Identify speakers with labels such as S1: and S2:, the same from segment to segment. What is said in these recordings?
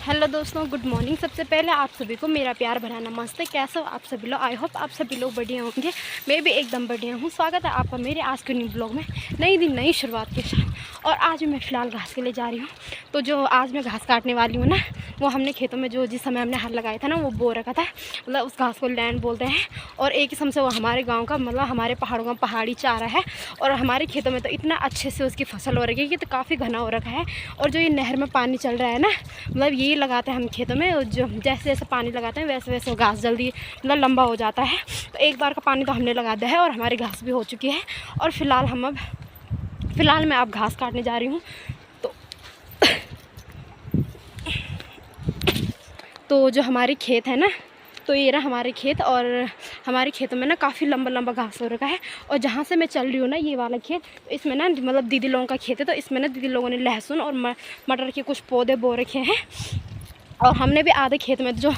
S1: Hello दोस्तों, good morning. सबसे पहले आप सभी को मेरा प्यार भरा नमस्ते। कैसे हो आप सभी लोग? आई होप आप सभी लोग बढ़िया होंगे। मैं भी एकदम बढ़िया हूँ। स्वागत है आपका मेरे आज के न्यू ब्लॉग में, नई दिन नई शुरुआत के साथ। और आज मैं फ़िलहाल घास के लिए जा रही हूँ। तो जो आज मैं घास काटने वाली हूँ ना, वो हमने खेतों में जो जिस समय हमने हल लगाया था ना, वो बो रखा था। मतलब उस घास को लैंड बोलते हैं। और एक किस्म से वो हमारे गाँव का, मतलब हमारे पहाड़ों का पहाड़ी चारा है। और हमारे खेतों में तो इतना अच्छे से उसकी फसल हो रही है कि तो काफ़ी घना हो रखा है। और जो ये नहर में पानी चल रहा है ना, मतलब ये लगाते हैं हम खेतों में। और जो जैसे जैसे पानी लगाते हैं वैसे वैसे घास जल्दी मतलब लंबा हो जाता है। तो एक बार का पानी तो हमने लगा दिया है और हमारी घास भी हो चुकी है। और फ़िलहाल मैं अब घास काटने जा रही हूँ। तो जो हमारे खेत है ना, तो ये रहा हमारे खेत। और हमारे खेतों में ना काफ़ी लंबा लंबा घास हो रखा है। और जहाँ से मैं चल रही हूँ ना, ये वाला खेत, तो इसमें ना मतलब दीदी लोगों का खेत है। तो इसमें ना दीदी लोगों ने लहसुन और मटर के कुछ पौधे बो रखे हैं। और हमने भी आधे खेत में जो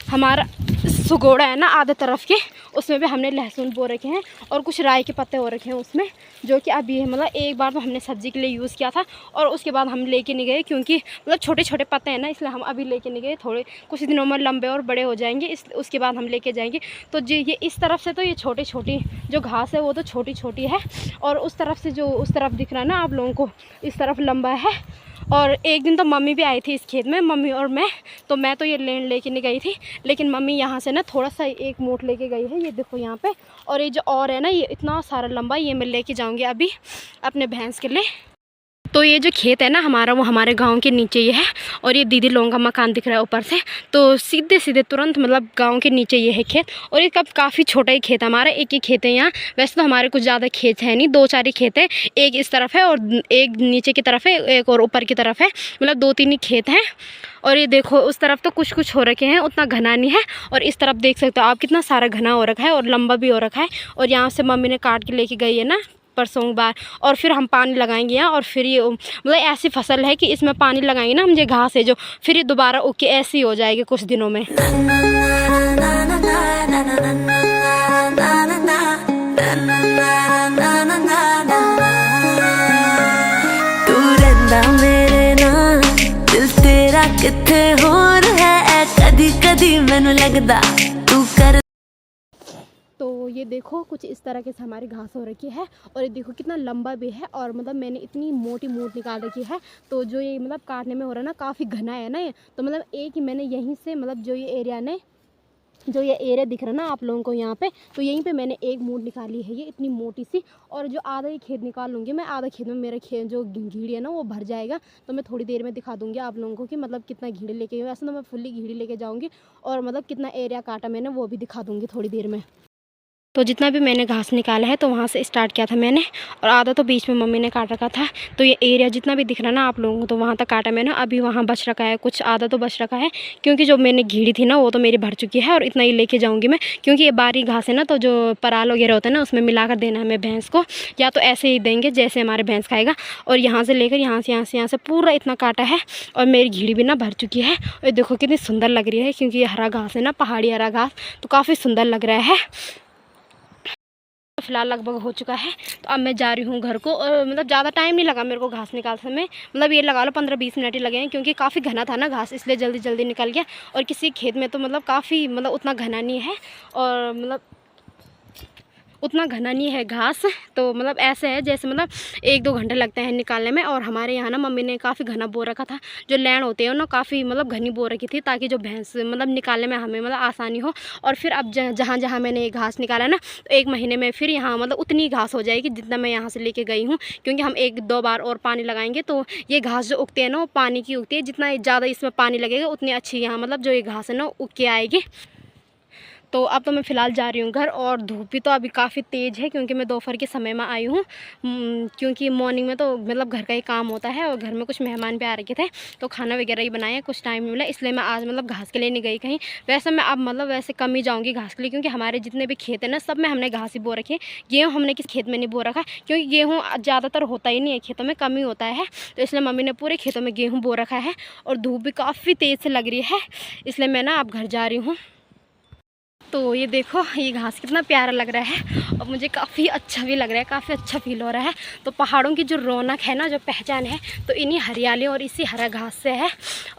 S1: हमारा सुगोड़ा है ना आधे तरफ के, उसमें भी हमने लहसुन बो रखे हैं। और कुछ राई के पत्ते हो रखे हैं उसमें, जो कि अभी मतलब एक बार तो हमने सब्ज़ी के लिए यूज़ किया था। और उसके बाद हम लेके नहीं गए, क्योंकि मतलब छोटे छोटे पत्ते हैं ना, इसलिए हम अभी लेके नहीं गए। थोड़े कुछ दिनों में लंबे और बड़े हो जाएंगे, उसके बाद हम लेके जाएंगे। तो जो ये इस तरफ से तो ये छोटी छोटी जो घास है वो तो छोटी छोटी है। और उस तरफ से जो उस तरफ दिख रहा है ना आप लोगों को, इस तरफ लंबा है। और एक दिन तो मम्मी भी आई थी इस खेत में, मम्मी और मैं। तो मैं तो ये लेन लेके नहीं गई थी, लेकिन मम्मी यहाँ से ना थोड़ा सा एक मूठ लेके गई है। ये देखो यहाँ पे। और ये जो और है ना, ये इतना सारा लंबा, ये मैं लेके जाऊँगी अभी अपने भैंस के लिए। तो ये जो खेत है ना हमारा, वो हमारे गांव के नीचे ही है। और ये दीदी लोगों का मकान दिख रहा है ऊपर से। तो सीधे सीधे तुरंत मतलब गांव के नीचे ये है खेत। और ये काफ़ी छोटा ही खेत है हमारा, एक ही खेत है यहाँ। वैसे तो हमारे कुछ ज़्यादा खेत है नहीं, 2-4 ही खेत है। एक इस तरफ है और एक नीचे की तरफ है, एक और ऊपर की तरफ है। मतलब 2-3 ही खेत हैं। और ये देखो उस तरफ तो कुछ कुछ हो रखे हैं, उतना घना नहीं है। और इस तरफ देख सकते हो आप कितना सारा घना हो रखा है और लंबा भी हो रखा है। और यहाँ से मम्मी ने काट के लेके गई है ना परसों बार। और फिर हम पानी लगाएंगे यहाँ। और फिर ये मतलब ऐसी फसल है कि इसमें पानी लगाएंगे ना हम, ये घास है जो, फिर ये दोबारा उग के ऐसी हो जाएगी कुछ दिनों में। तू रहंदा मेरे नाल, दिल तेरा किथे होर है, कदी कदी मैनू लगदा तू कर। तो ये देखो कुछ इस तरह के हमारी घास हो रखी है। और ये देखो कितना लंबा भी है। और मतलब मैंने इतनी मोटी मूठ निकाल रखी है। तो जो ये मतलब काटने में हो रहा है ना, काफ़ी घना है ना ये। तो मतलब एक ही मैंने यहीं से, मतलब जो ये एरिया दिख रहा है ना आप लोगों को यहाँ पे, तो यहीं पे मैंने एक मूठ निकाली है, ये इतनी मोटी सी। और जो आधा ही खेत निकाल लूँगी मैं, आधा खेत में मेरा खेत जो घीड़ी है ना वो भर जाएगा। तो मैं थोड़ी देर में दिखा दूँगी आप लोगों को कि मतलब कितना घीड़ी लेके, वैसे तो मैं फुल्ली घीड़ी लेके जाऊँगी। और मतलब कितना एरिया काटा मैंने वो भी दिखा दूँगी थोड़ी देर में। तो जितना भी मैंने घास निकाला है तो वहाँ से स्टार्ट किया था मैंने। और आधा तो बीच में मम्मी ने काट रखा था। तो ये एरिया जितना भी दिख रहा ना आप लोगों को, तो वहाँ तक काटा मैंने। अभी वहाँ बच रखा है कुछ, आधा तो बच रखा है, क्योंकि जो मैंने घीड़ी थी ना वो तो मेरी भर चुकी है। और इतना ही लेके जाऊँगी मैं, क्योंकि ये बारी घास है ना, तो जो पराल वगैरह होता है ना उसमें मिलाकर देना है हमें भैंस को, या तो ऐसे ही देंगे जैसे हमारे भैंस खाएगा। और यहाँ से लेकर यहाँ से पूरा इतना काटा है। और मेरी घीड़ी भी ना भर चुकी है। और देखो कितनी सुंदर लग रही है, क्योंकि ये हरा घास है ना, पहाड़ी हरा घास, तो काफ़ी सुंदर लग रहा है। फिलहाल लगभग हो चुका है। तो अब मैं जा रही हूँ घर को। और मतलब ज़्यादा टाइम नहीं लगा मेरे को घास निकालने में, मतलब ये लगा लो 15-20 मिनट ही लगे हैं, क्योंकि काफ़ी घना था ना घास, इसलिए जल्दी जल्दी निकल गया। और किसी खेत में तो मतलब काफ़ी मतलब उतना घना नहीं है, और मतलब उतना घना नहीं है घास। तो मतलब ऐसे है जैसे मतलब 1-2 घंटे लगते हैं निकालने में। और हमारे यहाँ ना मम्मी ने काफ़ी घना बो रखा था, जो लैंड होते हैं ना काफ़ी मतलब घनी बो रखी थी, ताकि जो भैंस मतलब निकालने में हमें मतलब आसानी हो। और फिर अब जहाँ जहाँ मैंने ये घास निकाला ना, तो 1 महीने में फिर यहाँ मतलब उतनी घास हो जाएगी जितना मैं यहाँ से लेके गई हूँ। क्योंकि हम 1-2 बार और पानी लगाएंगे, तो ये घास जो उगती है ना वो पानी की उगती है। जितना ज़्यादा इसमें पानी लगेगा उतनी अच्छी यहाँ मतलब जो ये घास है ना उग के आएगी। तो अब तो मैं फ़िलहाल जा रही हूँ घर। और धूप भी तो अभी काफ़ी तेज़ है, क्योंकि मैं दोपहर के समय में आई हूँ। क्योंकि मॉर्निंग में तो मतलब घर का ही काम होता है, और घर में कुछ मेहमान भी आ रखे थे, तो खाना वगैरह ही बनाया, कुछ टाइम नहीं मिला, इसलिए मैं आज मतलब घास के लिए नहीं गई कहीं। वैसे मैं अब मतलब वैसे कम ही जाऊँगी घास के लिए, क्योंकि हमारे जितने भी खेत हैं ना सब में हमने घास ही बो रखी है। गेहूँ हमने किस खेत में नहीं बो रखा, क्योंकि गेहूँ ज़्यादातर होता ही नहीं है खेतों में, कम ही होता है। तो इसलिए मम्मी ने पूरे खेतों में गेहूँ बो रखा है। और धूप भी काफ़ी तेज़ से लग रही है, इसलिए मैं ना अब घर जा रही हूँ। तो ये देखो ये घास कितना प्यारा लग रहा है और मुझे काफ़ी अच्छा भी लग रहा है, काफ़ी अच्छा फील हो रहा है। तो पहाड़ों की जो रौनक है ना, जो पहचान है, तो इन्हीं हरियाली और इसी हरा घास से है।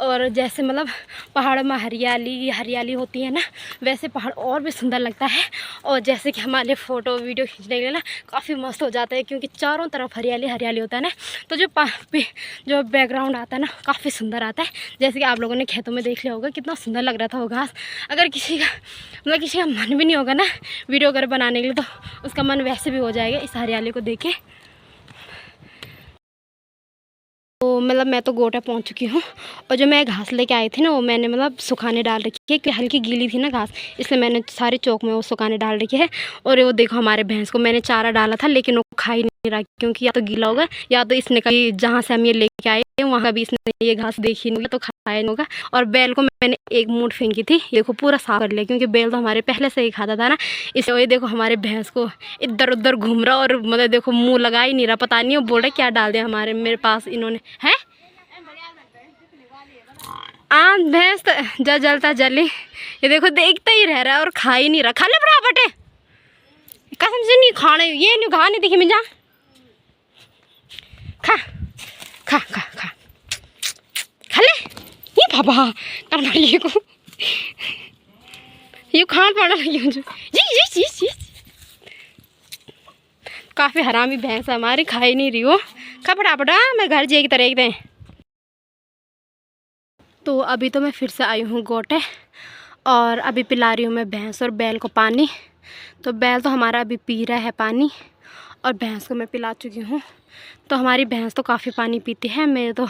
S1: और जैसे मतलब पहाड़ों में हरियाली हरियाली होती है ना, वैसे पहाड़ और भी सुंदर लगता है। और जैसे कि हमारे फ़ोटो वीडियो खींचने के लिए ना काफ़ी मस्त हो जाता है, क्योंकि चारों तरफ हरियाली हरियाली होता है ना, तो जो बैकग्राउंड आता है ना काफ़ी सुंदर आता है। जैसे कि आप लोगों ने खेतों में देख लिया होगा कितना सुंदर लग रहा था वो घास। अगर किसी का मन भी नहीं होगा ना वीडियो अगर बनाने के लिए, तो उसका मन वैसे भी हो जाएगा इस हरियाली को देख के। तो मतलब मैं तो गोटा पहुंच चुकी हूँ और जो मैं घास लेके आई थी ना, वो मैंने मतलब सुखाने डाल रखी है, क्योंकि हल्की गीली थी ना घास, इसलिए मैंने सारे चौक में वो सुखाने डाल रखी है। और वो देखो हमारे भैंस को मैंने चारा डाला था, लेकिन वो खा ही नहीं रहा, क्योंकि या तो गीला होगा या तो इसने कहीं जहाँ से हम ये लेके आए वहाँ भी इसने ये घास देखी नहीं, तो खाया नहीं होगा। और बैल को मैंने एक मूठ फेंकी थी, देखो पूरा साफ कर लिया, क्योंकि बैल तो हमारे पहले से ही खाता था ना, इसलिए देखो हमारे भैंस को इधर उधर घूम रहा और मतलब देखो मुँह लगा ही नहीं रहा, पता नहीं वो बोल रहे क्या डाल दिया हमारे मेरे पास इन्होंने है। भैंस तो जलता जली, ये देखो देखता ही रह रहा है और खा ही नहीं रहा। खा ले बड़ा बटे, कसम से नहीं खाने, ये नहीं खा नहीं दिखी मिर्जा, खा खा खा खा खा ले। ये बाबा कर मारिए को ये खान पड़ा लगी मुझे। जी काफ़ी हरामी भैंस है हमारी, खा ही नहीं रही हो। खा फटाफट, मैं घर जाएगी तरह एकदम। तो अभी तो मैं फिर से आई हूँ गोटे और अभी पिला रही हूँ मैं भैंस और बैल को पानी। तो बैल तो हमारा अभी पी रहा है पानी और भैंस को मैं पिला चुकी हूँ। तो हमारी भैंस तो काफ़ी पानी पीती है, मैं तो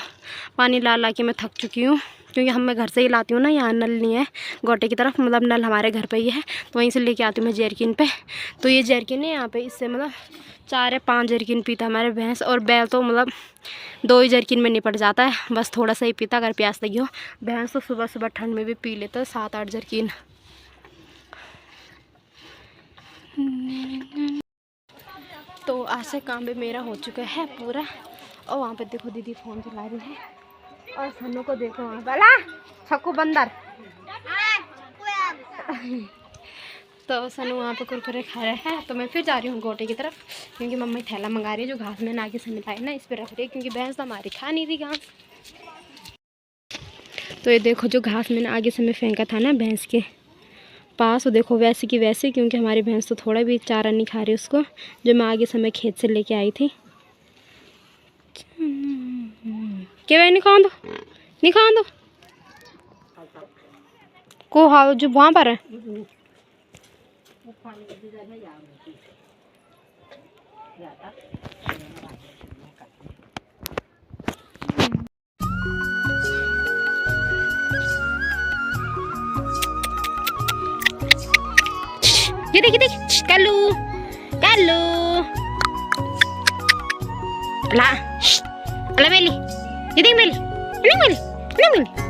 S1: पानी ला ला के मैं थक चुकी हूँ, क्योंकि मैं घर से ही लाती हूँ ना, यहाँ नल नहीं है गोटे की तरफ, मतलब नल हमारे घर पे ही है, तो वहीं से लेके आती हूँ मैं जर्किन पे। तो ये जर्किन है यहाँ पे, इससे मतलब 4 या 5 जर्किन पीता हमारे भैंस, और बैल तो मतलब 2 ही जर्किन में निपट जाता है, बस थोड़ा सा ही पीता अगर प्यास लगी हो। भैंस तो सुबह सुबह ठंड में भी पी लेता है 7-8 जर्किन। तो आज से काम भी मेरा हो चुका है पूरा। और वहाँ पे देखो दीदी फ़ोन चला रही है और सन्नू को देखो वहाँ वाला छक्कू बंदर तो सन्नू वहाँ पे कुरकुरे खा रहे हैं। तो मैं फिर जा रही हूँ गोटे की तरफ, क्योंकि मम्मी थैला मंगा रही है, जो घास मैंने आगे से मिलाई ना इस पर रख रही है, क्योंकि भैंस तो हमारी खा नहीं रही घास। तो ये देखो जो घास मैंने आगे से मैं फेंका था ना भैंस के पास, वो देखो वैसे की वैसे, क्योंकि हमारी भैंस तो थोड़ा भी चारा नहीं खा रही उसको, जो मैं आगे से मैं खेत से लेके आई थी। क्या भाई निकाल दो को हाँ जो वहाँ पर है। ये देख कल्लू ला अला मेली, ये देख मेली